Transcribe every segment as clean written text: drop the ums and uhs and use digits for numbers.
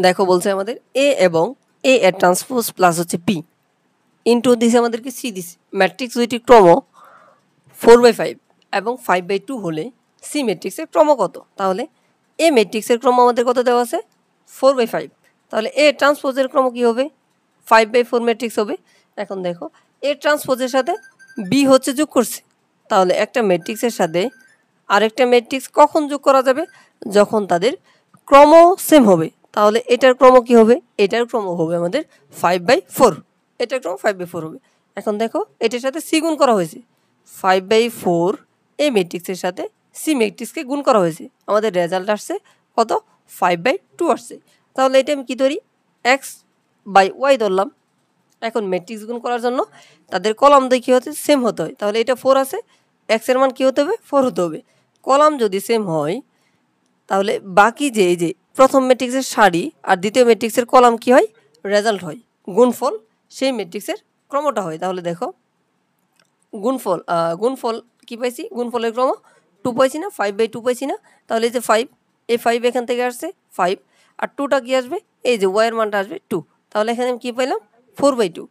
দেখো বলছে আমাদের এ এবং এ এর ট্রান্সপোজ প্লাস হচ্ছে পি ইন্টু দিছে আমাদেরকে সি দিছে ম্যাট্রিক্স দুইটি ক্রম 4/5 এবং 5/2 হলে সি ম্যাট্রিক্সের ক্রম কত? তাহলে এ ম্যাট্রিক্সের ক্রম আমাদের কত দেওয়া আছে 4/5, তাহলে এ ট্রান্সপোজের ক্রম কী হবে 5/4 ম্যাট্রিক্স হবে। এখন দেখো এ ট্রান্সপোজের সাথে বি হচ্ছে যোগ করছে, তাহলে একটা ম্যাট্রিক্সের সাথে আরেকটা ম্যাট্রিক্স কখন যোগ করা যাবে? যখন তাদের ক্রম সেম হবে। তাহলে এটার ক্রম কী হবে? এটার ক্রম হবে আমাদের 5/4, এটার ক্রম 5/4 হবে। এখন দেখো এটার সাথে সি গুণ করা হয়েছে, 5/4 এ ম্যাট্রিক্সের সাথে সি ম্যাট্রিক্সকে গুণ করা হয়েছে, আমাদের রেজাল্ট আসছে কত 5/2 আসছে। তাহলে এটা আমি কী ধরি x/y ধরলাম। এখন ম্যাট্রিক্স গুণ করার জন্য তাদের কলাম দুই কী হতে সেম হতে হয়, তাহলে এটা 4 আছে, এক্সের মান কী হতে হবে 4 হতে হবে। কলাম যদি সেম হয় তাহলে বাকি যে এই যে প্রথম ম্যাট্রিক্সের সারি আর দ্বিতীয় ম্যাট্রিক্সের কলাম কী হয় রেজাল্ট হয়, গুণফল সেই ম্যাট্রিক্সের ক্রমটা হয়। তাহলে দেখো গুণফল কী পাইছি, গুণফলের ক্রম 2 পাইছি না, 5/2 পাইছি না, তাহলে এই যে 5, এই 5 এখান থেকে আসছে 5 আর 2টা কী আসবে, এই যে ওয়াইয়ের মানটা আসবে 2, তাহলে এখানে আমি কী পাইলাম 4/2,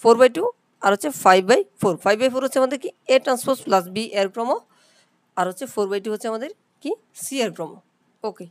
4/2 আর হচ্ছে 5/4, 5/4 হচ্ছে আমাদের কি এ ট্রান্সপোজ প্লাস বি এর ক্রম, আর হচ্ছে 4/2 হচ্ছে আমাদের কি সি এর ক্রম। ওকে।